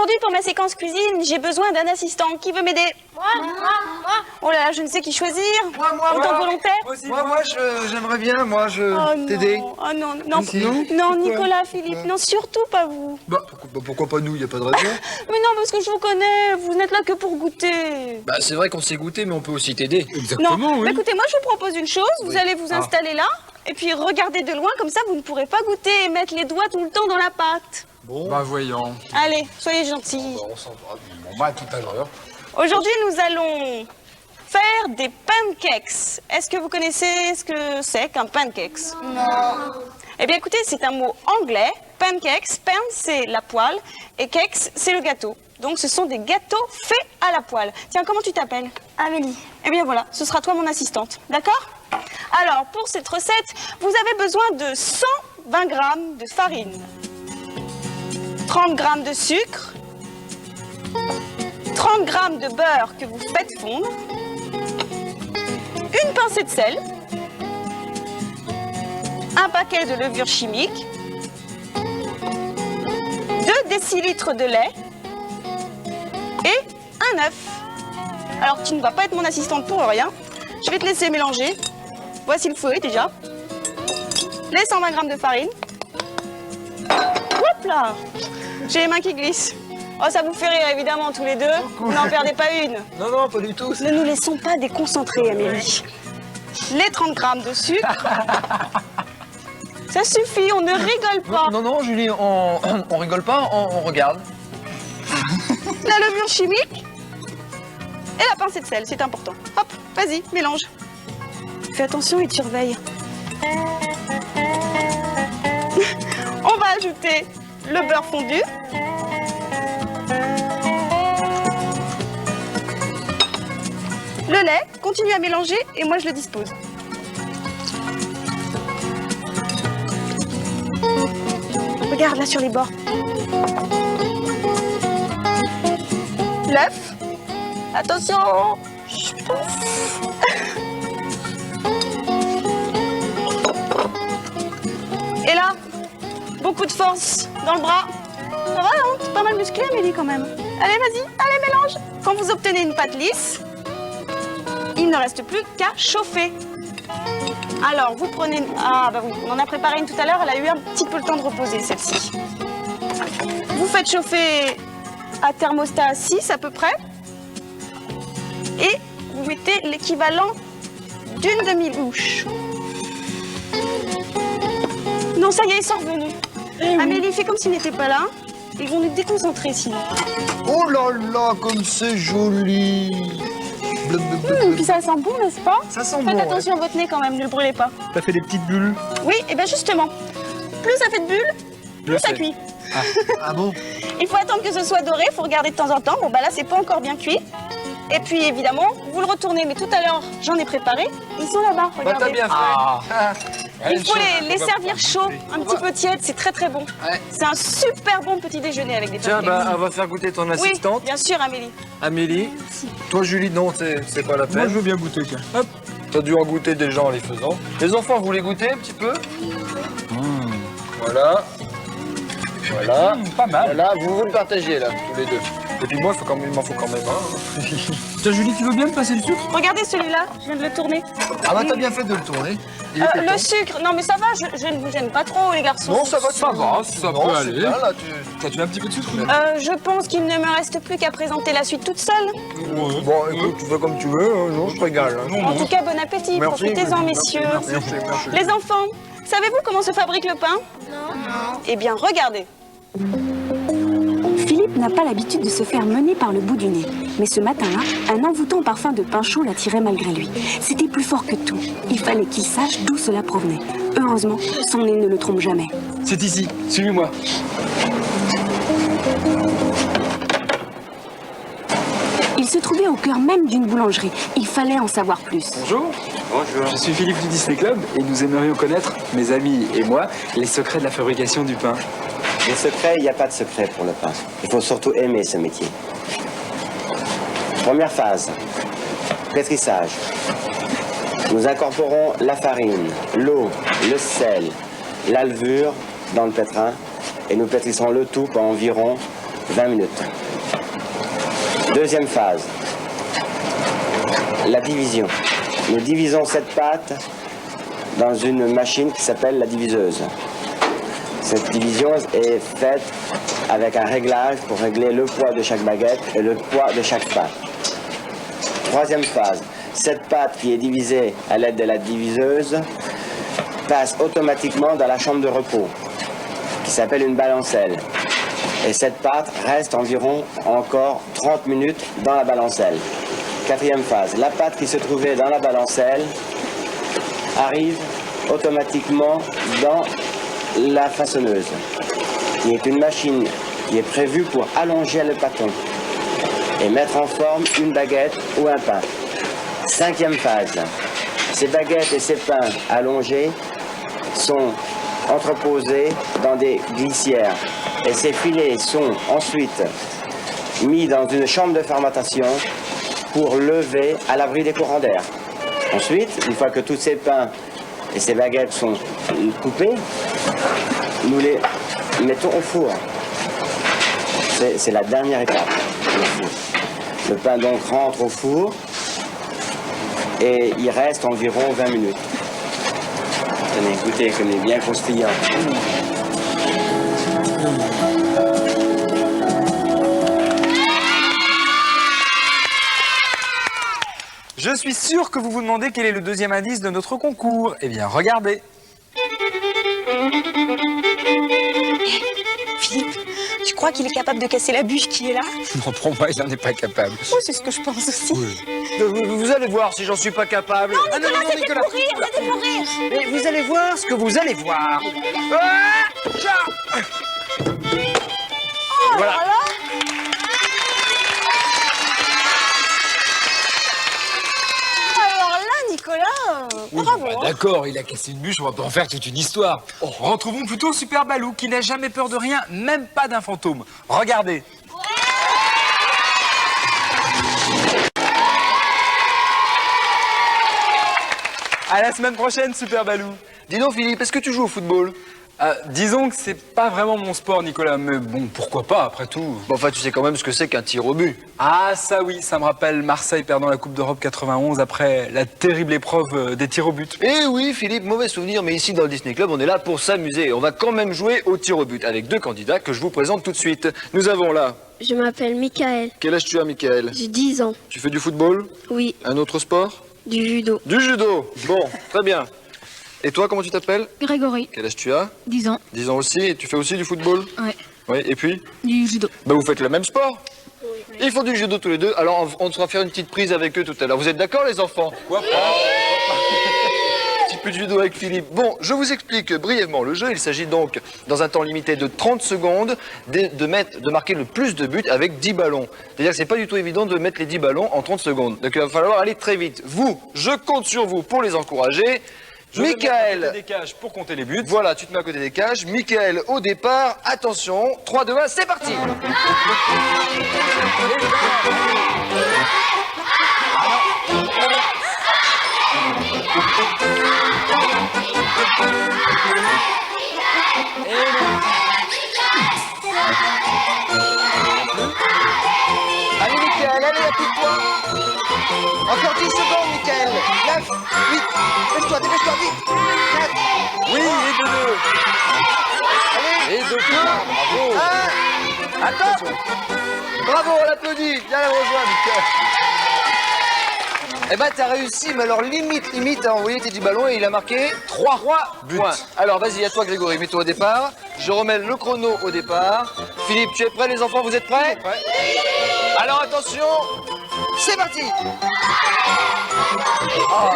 Aujourd'hui, pour ma séquence cuisine, j'ai besoin d'un assistant. Qui veut m'aider? Moi. Oh là là, je ne sais qui choisir. Moi. Autant volontaire. Moi, j'aimerais bien, t'aider. Oh non, non, Nicolas, Philippe, non, surtout pas vous. Bah, pourquoi pas nous, y a pas de raison. Mais non, parce que je vous connais, vous n'êtes là que pour goûter. Bah, c'est vrai qu'on sait goûter, mais on peut aussi t'aider. Non, bah, écoutez, moi je vous propose une chose, vous allez vous installer là, et puis regardez de loin, comme ça vous ne pourrez pas goûter et mettre les doigts tout le temps dans la pâte. Bon. Bah voyons. Allez, soyez gentils. On s'en va. Bon, bah, à tout à l'heure. Aujourd'hui, nous allons faire des pancakes. Est-ce que vous connaissez ce que c'est qu'un pancakes? Non. Eh bien, écoutez, c'est un mot anglais. Pancakes, pan, c'est la poêle, et cakes, c'est le gâteau. Donc, ce sont des gâteaux faits à la poêle. Tiens, comment tu t'appelles? Amélie. Eh bien, voilà, ce sera toi mon assistante. D'accord? Alors, pour cette recette, vous avez besoin de 120 g de farine, 30 g de sucre, 30 g de beurre que vous faites fondre, une pincée de sel, un paquet de levure chimique, 2 décilitres de lait et un œuf. Alors tu ne vas pas être mon assistante pour rien, je vais te laisser mélanger. Voici le fouet déjà. Les 120 g de farine. Hop là! J'ai les mains qui glissent. Oh, ça vous fait rire, évidemment, tous les deux. Vous n'en perdez pas une. Non, pas du tout. Ne nous laissons pas déconcentrer, Amélie. Les 30 g de sucre. Ça suffit, on ne rigole pas. Non, Julie, on rigole pas, on regarde. La levure chimique et la pincée de sel, c'est important. Hop, vas-y, mélange. Fais attention et tu surveilles. On va ajouter le beurre fondu. Le lait, continue à mélanger et moi je le dispose. Regarde là sur les bords. L'œuf. Attention. Et là, beaucoup de force dans le bras. Ça va, hein? C'est pas mal musclé, Amélie, quand même. Allez, vas-y, allez, mélange. Quand vous obtenez une pâte lisse, il ne reste plus qu'à chauffer. Alors, vous prenez... Ah, bah oui, on en a préparé une tout à l'heure. Elle a eu un petit peu le temps de reposer, celle-ci. Vous faites chauffer à thermostat 6 à peu près. Et vous mettez l'équivalent d'une demi-louche. Non, ça y est, ils sont revenus. Amélie, fais comme s'ils n'étaient pas là. Ils vont nous déconcentrer sinon. Oh là là, comme c'est joli. Puis ça sent bon, n'est-ce pas? Ça sent Faites bon. attention à votre nez quand même, ne le brûlez pas. T'as fait des petites bulles. Oui, et bien justement, plus ça fait de bulles, plus ça cuit. Ah bon? Il faut attendre que ce soit doré, il faut regarder de temps en temps. Bon, bah là, c'est pas encore bien cuit. Et puis, évidemment, vous le retournez. Mais tout à l'heure, j'en ai préparé. Ils sont là-bas, Bah, regardez. t'as bien fait. Il faut les servir chauds, un petit peu tièdes, c'est très très bon. Ouais. C'est un super bon petit déjeuner avec des Tiens, pancakes. bah, on va faire goûter ton Oui, assistante. bien sûr, Amélie. Amélie. Toi, Julie, non, c'est pas la Moi, peine. je veux bien goûter, tiens. Hop. T'as dû en goûter déjà en les faisant. Les enfants, vous voulez goûter un petit peu? Voilà. Voilà. Pas mal. Voilà, vous le partagez là, tous les deux. Et puis moi, il m'en faut quand même un. Tiens, Julie, tu veux bien me passer le sucre? Regardez celui-là, je viens de le tourner. Ah bah t'as bien fait de le tourner. Il était Le temps. sucre, non mais ça va, je ne vous gêne pas trop les garçons. Non, ça va, Ça va, ça non, peut c'est aller. bien, là, Toi, tu veux un petit peu de sucre? Je pense qu'il ne me reste plus qu'à présenter la suite toute seule. Ouais. Bon, écoute, tu fais comme tu veux, hein, non, je te régale. Hein. En tout cas, bon appétit, Merci, profitez-en merci, messieurs. merci. Les enfants, savez-vous comment se fabrique le pain? Non. Eh bien, regardez. Philippe n'a pas l'habitude de se faire mener par le bout du nez. Mais ce matin-là, un envoûtant parfum de pain chaud l'attirait malgré lui. C'était plus fort que tout. Il fallait qu'il sache d'où cela provenait. Heureusement, son nez ne le trompe jamais. C'est ici, suis-moi. Il se trouvait au cœur même d'une boulangerie. Il fallait en savoir plus. Bonjour. Bonjour. Je suis Philippe du Disney Club et nous aimerions connaître, mes amis et moi, les secrets de la fabrication du pain. Les secrets, il n'y a pas de secret pour le pain. Il faut surtout aimer ce métier. Première phase, pétrissage. Nous incorporons la farine, l'eau, le sel, la levure dans le pétrin et nous pétrissons le tout pendant environ 20 minutes. Deuxième phase, la division. Nous divisons cette pâte dans une machine qui s'appelle la diviseuse. Cette division est faite avec un réglage pour régler le poids de chaque baguette et le poids de chaque pâte. Troisième phase, cette pâte qui est divisée à l'aide de la diviseuse passe automatiquement dans la chambre de repos, qui s'appelle une balancelle. Et cette pâte reste environ encore 30 minutes dans la balancelle. Quatrième phase, la pâte qui se trouvait dans la balancelle arrive automatiquement dans la façonneuse, qui est une machine qui est prévue pour allonger le pâton et mettre en forme une baguette ou un pain. Cinquième phase, ces baguettes et ces pains allongés sont entreposés dans des glissières et ces filets sont ensuite mis dans une chambre de fermentation pour lever à l'abri des courants d'air. Ensuite, une fois que tous ces pains et ces baguettes sont coupés, nous les mettons au four. C'est la dernière étape, le four. Le pain donc rentre au four et il reste environ 20 minutes. Tenez, goûtez, comme il est bien croustillant. Je suis sûr que vous vous demandez quel est le deuxième indice de notre concours. Eh bien, regardez. Philippe, tu crois qu'il est capable de casser la bûche qui est là? Non, pour moi, il n'en est pas capable. Oh, c'est ce que je pense aussi. Vous allez voir si j'en suis pas capable. Non, Nicolas, arrêtez de courir, arrêtez de courir. Mais vous allez voir ce que vous allez voir. Ah, voilà. Alors là, Nicolas, bravo. Bah, d'accord, il a cassé une bûche, on va pas en faire toute une histoire. Retrouvons plutôt Super Balou, qui n'a jamais peur de rien, même pas d'un fantôme. Regardez. À la semaine prochaine, Super Balou. Dis donc, Philippe, est-ce que tu joues au football? Disons que c'est pas vraiment mon sport, Nicolas, mais bon, pourquoi pas, après tout. Bon, enfin, tu sais quand même ce que c'est qu'un tir au but. Ah, ça oui, ça me rappelle Marseille perdant la Coupe d'Europe 91 après la terrible épreuve des tirs au but. Eh oui, Philippe, mauvais souvenir, mais ici dans le Disney Club, on est là pour s'amuser. On va quand même jouer au tir au but avec deux candidats que je vous présente tout de suite. Nous avons là... Je m'appelle Michael, Quel âge tu as, Michael? j'ai 10 ans. Tu fais du football? Oui, Un autre sport? du judo. Du judo. Bon, très bien. Et toi, comment tu t'appelles? Grégory, Quel âge tu as? 10 ans. 10 ans aussi. Et tu fais aussi du football? Ouais. Oui, et puis? Du judo. Bah, vous faites le même sport? Oui. Ils font du judo tous les deux. Alors, on va faire une petite prise avec eux tout à l'heure. Vous êtes d'accord, les enfants? Quoi? Petit peu de judo avec Philippe. Bon, je vous explique brièvement le jeu. Il s'agit donc, dans un temps limité de 30 secondes, de marquer le plus de buts avec 10 ballons. C'est-à-dire que c'est pas du tout évident de mettre les 10 ballons en 30 secondes. Donc, il va falloir aller très vite. Vous, je compte sur vous pour les encourager. Je vais me mettre à Michael, côté des cages pour compter les buts. voilà, tu te mets à côté des cages. Michael, au départ, attention, 3, 2, 1, c'est parti. Allez, Michael, allez, applique-toi. Encore 10 secondes, Michael. 9, 8, dépêche-toi, vite. 4, Oui, et de deux. allez, Et de trois, bravo. 1, attends. Bravo, on l'applaudit. Viens la rejoindre, Michael. Eh ben, t'as réussi, mais alors limite à envoyer tes 10 ballons et il a marqué 3 points. Alors, vas-y, à toi, Grégory, mets-toi au départ. Je remets le chrono au départ. Philippe, tu es prêt, les enfants, vous êtes prêts? Ouais. Alors, attention, c'est parti. Ah.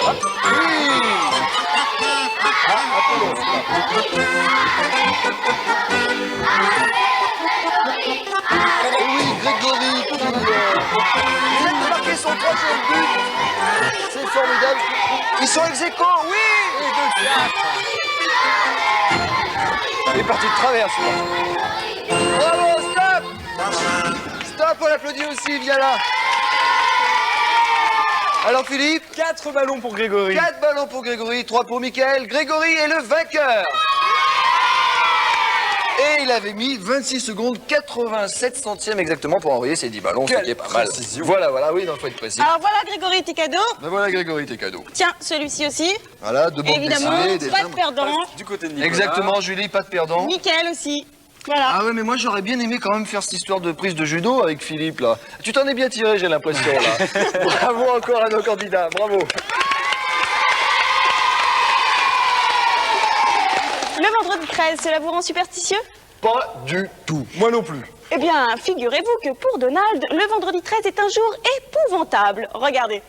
Oui. Un peu long, Et oui, Grégory, tout à l'heure. Il vient de marquer son 3e but. C'est formidable. Ils sont ex-aequo, oui. Et 2, 4. Il est parti de travers, celui-là. Bravo, stop. Stop, on l'applaudit aussi, viens là. Alors Philippe, 4 ballons pour Grégory. 4 ballons pour Grégory, 3 pour Michael. Grégory est le vainqueur. Et il avait mis 26 secondes 87 centièmes exactement pour envoyer ses 10 ballons, ce qui est pas mal. Voilà, voilà, oui, il faut être précis. Alors voilà Grégory, tes cadeaux. Ben voilà Grégory, tes cadeaux. Tiens, celui-ci aussi. Voilà, deux bandes Évidemment, dessinées, des pas de timbres. perdant. Du côté de Nicolas. Exactement, Julie, pas de perdant. Mickaël aussi. Voilà. Ah ouais, mais moi j'aurais bien aimé quand même faire cette histoire de prise de judo avec Philippe là. Tu t'en es bien tiré, j'ai l'impression là. Bravo encore à nos candidats, bravo. Le vendredi 13, cela vous rend superstitieux? Pas du tout, moi non plus. Eh bien, figurez-vous que pour Donald, le vendredi 13 est un jour épouvantable. Regardez.